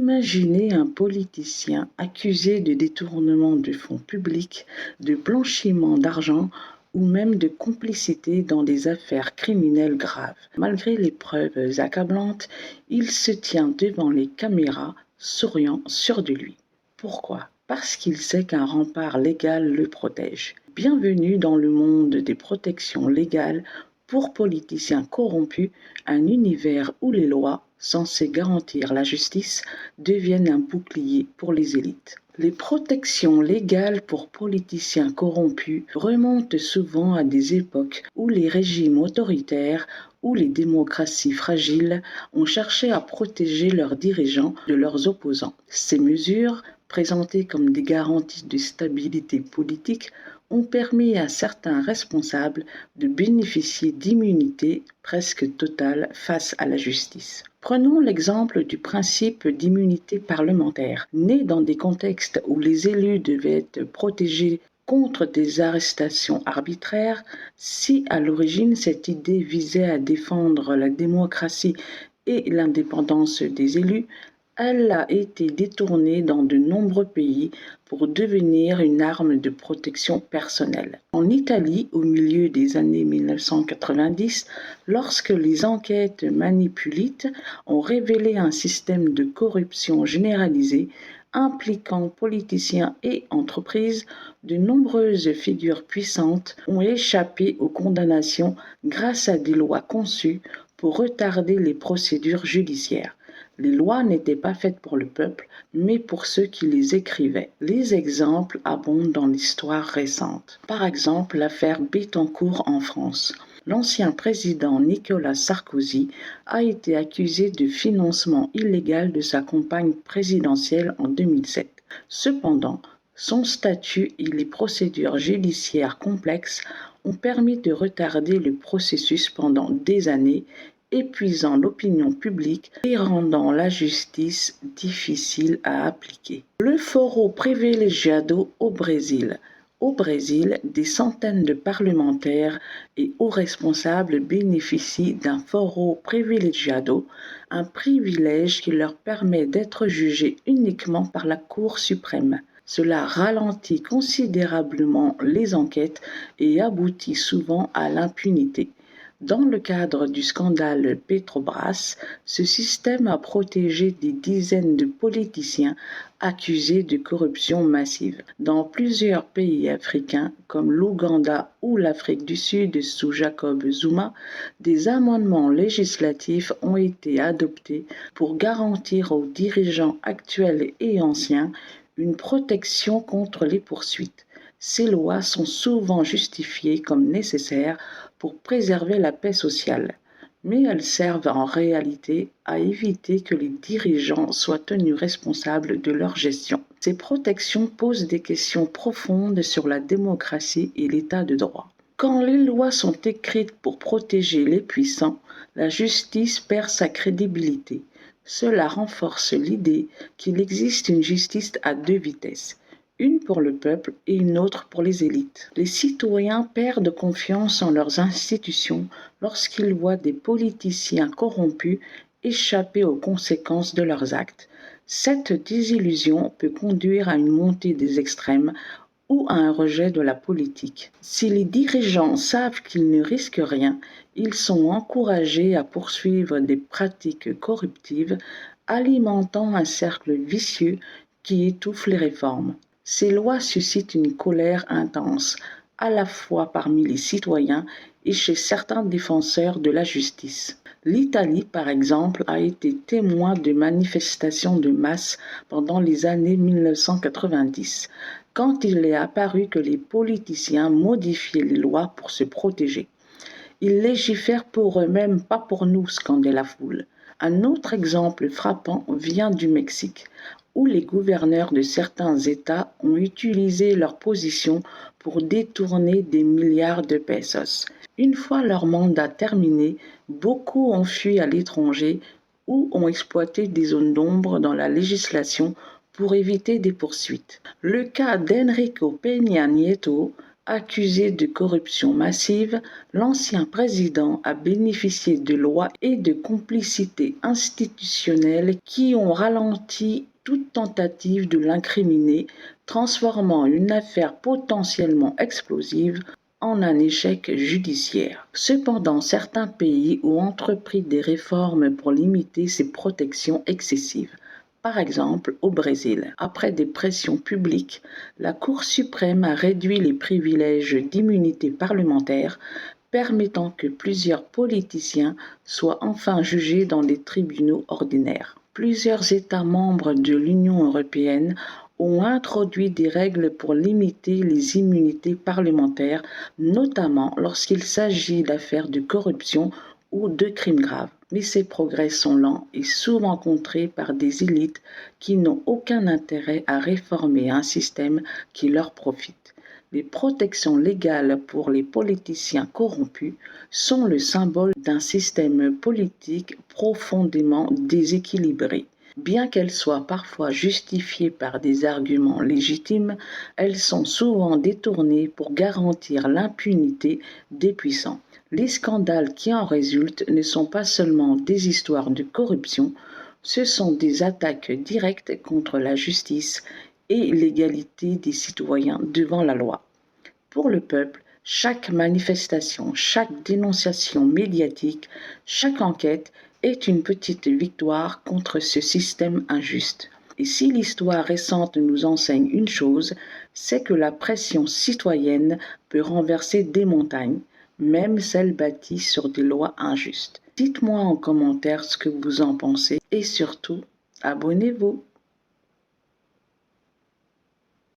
Imaginez un politicien accusé de détournement de fonds publics, de blanchiment d'argent ou même de complicité dans des affaires criminelles graves. Malgré les preuves accablantes, il se tient devant les caméras, souriant, sûr de lui. Pourquoi ? Parce qu'il sait qu'un rempart légal le protège. Bienvenue dans le monde des protections légales pour politiciens corrompus, un univers où les lois, censées garantir la justice, deviennent un bouclier pour les élites. Les protections légales pour politiciens corrompus remontent souvent à des époques où les régimes autoritaires ou les démocraties fragiles ont cherché à protéger leurs dirigeants de leurs opposants. Ces mesures, présentées comme des garanties de stabilité politique, ont permis à certains responsables de bénéficier d'immunité presque totale face à la justice. Prenons l'exemple du principe d'immunité parlementaire. Né dans des contextes où les élus devaient être protégés contre des arrestations arbitraires, si à l'origine cette idée visait à défendre la démocratie et l'indépendance des élus, elle a été détournée dans de nombreux pays pour devenir une arme de protection personnelle. En Italie, au milieu des années 1990, lorsque les enquêtes Manipolite ont révélé un système de corruption généralisée impliquant politiciens et entreprises, de nombreuses figures puissantes ont échappé aux condamnations grâce à des lois conçues pour retarder les procédures judiciaires. Les lois n'étaient pas faites pour le peuple, mais pour ceux qui les écrivaient. Les exemples abondent dans l'histoire récente. Par exemple, l'affaire Bettencourt en France. L'ancien président Nicolas Sarkozy a été accusé de financement illégal de sa campagne présidentielle en 2007. Cependant, son statut et les procédures judiciaires complexes ont permis de retarder le processus pendant des années, épuisant l'opinion publique et rendant la justice difficile à appliquer. Le foro privilegiado au Brésil. Au Brésil, des centaines de parlementaires et hauts responsables bénéficient d'un foro privilegiado, un privilège qui leur permet d'être jugés uniquement par la Cour suprême. Cela ralentit considérablement les enquêtes et aboutit souvent à l'impunité. Dans le cadre du scandale Petrobras, ce système a protégé des dizaines de politiciens accusés de corruption massive. Dans plusieurs pays africains, comme l'Ouganda ou l'Afrique du Sud sous Jacob Zuma, des amendements législatifs ont été adoptés pour garantir aux dirigeants actuels et anciens une protection contre les poursuites. Ces lois sont souvent justifiées comme nécessaires pour préserver la paix sociale, mais elles servent en réalité à éviter que les dirigeants soient tenus responsables de leur gestion. Ces protections posent des questions profondes sur la démocratie et l'état de droit. Quand les lois sont écrites pour protéger les puissants, la justice perd sa crédibilité. Cela renforce l'idée qu'il existe une justice à deux vitesses, une pour le peuple et une autre pour les élites. Les citoyens perdent confiance en leurs institutions lorsqu'ils voient des politiciens corrompus échapper aux conséquences de leurs actes. Cette désillusion peut conduire à une montée des extrêmes ou à un rejet de la politique. Si les dirigeants savent qu'ils ne risquent rien, ils sont encouragés à poursuivre des pratiques corruptives, alimentant un cercle vicieux qui étouffe les réformes. Ces lois suscitent une colère intense, à la fois parmi les citoyens et chez certains défenseurs de la justice. L'Italie, par exemple, a été témoin de manifestations de masse pendant les années 1990, quand il est apparu que les politiciens modifiaient les lois pour se protéger. Ils légifèrent pour eux-mêmes, pas pour nous, scandait la foule. Un autre exemple frappant vient du Mexique, où les gouverneurs de certains États ont utilisé leur position pour détourner des milliards de pesos. Une fois leur mandat terminé, beaucoup ont fui à l'étranger ou ont exploité des zones d'ombre dans la législation pour éviter des poursuites. Le cas d'Enrique Peña Nieto, Accusé de corruption massive, l'ancien président a bénéficié de lois et de complicités institutionnelles qui ont ralenti toute tentative de l'incriminer, transformant une affaire potentiellement explosive en un échec judiciaire. Cependant, certains pays ont entrepris des réformes pour limiter ces protections excessives. Par exemple, au Brésil, après des pressions publiques, la Cour suprême a réduit les privilèges d'immunité parlementaire, permettant que plusieurs politiciens soient enfin jugés dans des tribunaux ordinaires. Plusieurs États membres de l'Union européenne ont introduit des règles pour limiter les immunités parlementaires, notamment lorsqu'il s'agit d'affaires de corruption ou de crimes graves. Mais ces progrès sont lents et souvent contrés par des élites qui n'ont aucun intérêt à réformer un système qui leur profite. Les protections légales pour les politiciens corrompus sont le symbole d'un système politique profondément déséquilibré. Bien qu'elles soient parfois justifiées par des arguments légitimes, elles sont souvent détournées pour garantir l'impunité des puissants. Les scandales qui en résultent ne sont pas seulement des histoires de corruption, ce sont des attaques directes contre la justice et l'égalité des citoyens devant la loi. Pour le peuple, chaque manifestation, chaque dénonciation médiatique, chaque enquête est une petite victoire contre ce système injuste. Et si l'histoire récente nous enseigne une chose, c'est que la pression citoyenne peut renverser des montagnes, même celles bâties sur des lois injustes. Dites-moi en commentaire ce que vous en pensez et surtout, abonnez-vous.